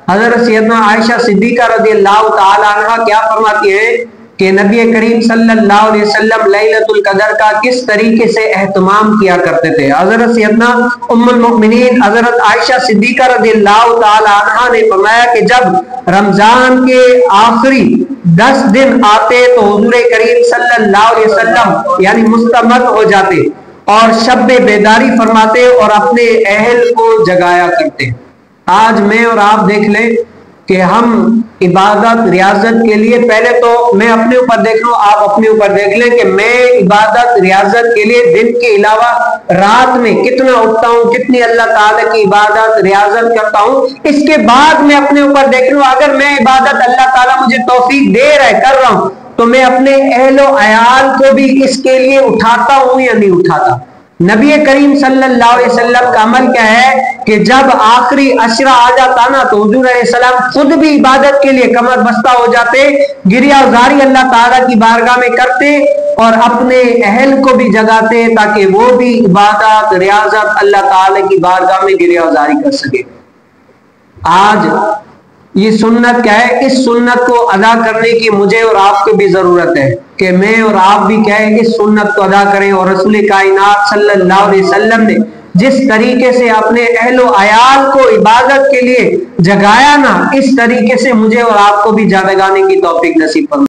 حضرت سیدنا عائشہ صدیقہ رضی اللہ تعالی عنہ کیا فرماتی ہیں کہ نبی کریم صلی اللہ علیہ وسلم لیلۃ القدر کا کس طریقے سے اہتمام کیا کرتے تھے۔ حضرت سیدنا ام المؤمنین حضرت عائشہ صدیقہ رضی اللہ تعالی عنہ نے فرمایا کہ جب رمضان کے آخری 10 دن آتے تو حضور کریم صلی اللہ علیہ وسلم یعنی مستمد ہو جاتے اور شب بیداری فرماتے اور اپنے اہل کو جگایا کرتے۔ آج میں اور آپ دیکھ لیں کہ ہم عبادت ریاضت کے لیے، پہلے تو میں اپنے اوپر دیکھ لوں، آپ اپنے اوپر دیکھ لیں کہ میں عبادت ریاضت کے لیے دن کے علاوہ رات میں کتنا اٹھتا ہوں، کتنی اللہ تعالیٰ کی عبادت ریاضت کرتا ہوں۔ اس کے بعد میں اپنے اوپر دیکھ لوں، اگر میں عبادت اللہ تعالیٰ مجھے توفیق دے رہا ہے، کر رہا ہوں، تو میں اپنے اہل و عیال کو بھی اس کے لیے اٹھاتا ہوں یا نہیں اٹھاتا۔ نبی کریم صلی اللہ علیہ وسلم کا عمل کیا ہے کہ جب آخری عشرہ آ جاتا نا تو حضور علیہ السلام خود بھی عبادت کے لیے کمر بستہ ہو جاتے، گریہ زاری اللہ تعالیٰ کی بارگاہ میں کرتے اور اپنے اہل کو بھی جگاتے تاکہ وہ بھی عبادت ریاضت اللہ تعالیٰ کی بارگاہ میں گریہ زاری کر سکے۔ آج یہ سنت کیا ہے؟ اس سنت کو ادا کرنے کی مجھے اور آپ کو بھی ضرورت ہے کہ میں اور آپ بھی کیا ہے اس سنت کو ادا کریں، اور رسول کائنات صلی اللہ علیہ وسلم نے جس طریقے سے اپنے اہل و عیال کو عبادت کے لیے جگایا نا، اس طریقے سے مجھے اور آپ کو بھی جگانے کی توفیق نصیب فرمائے۔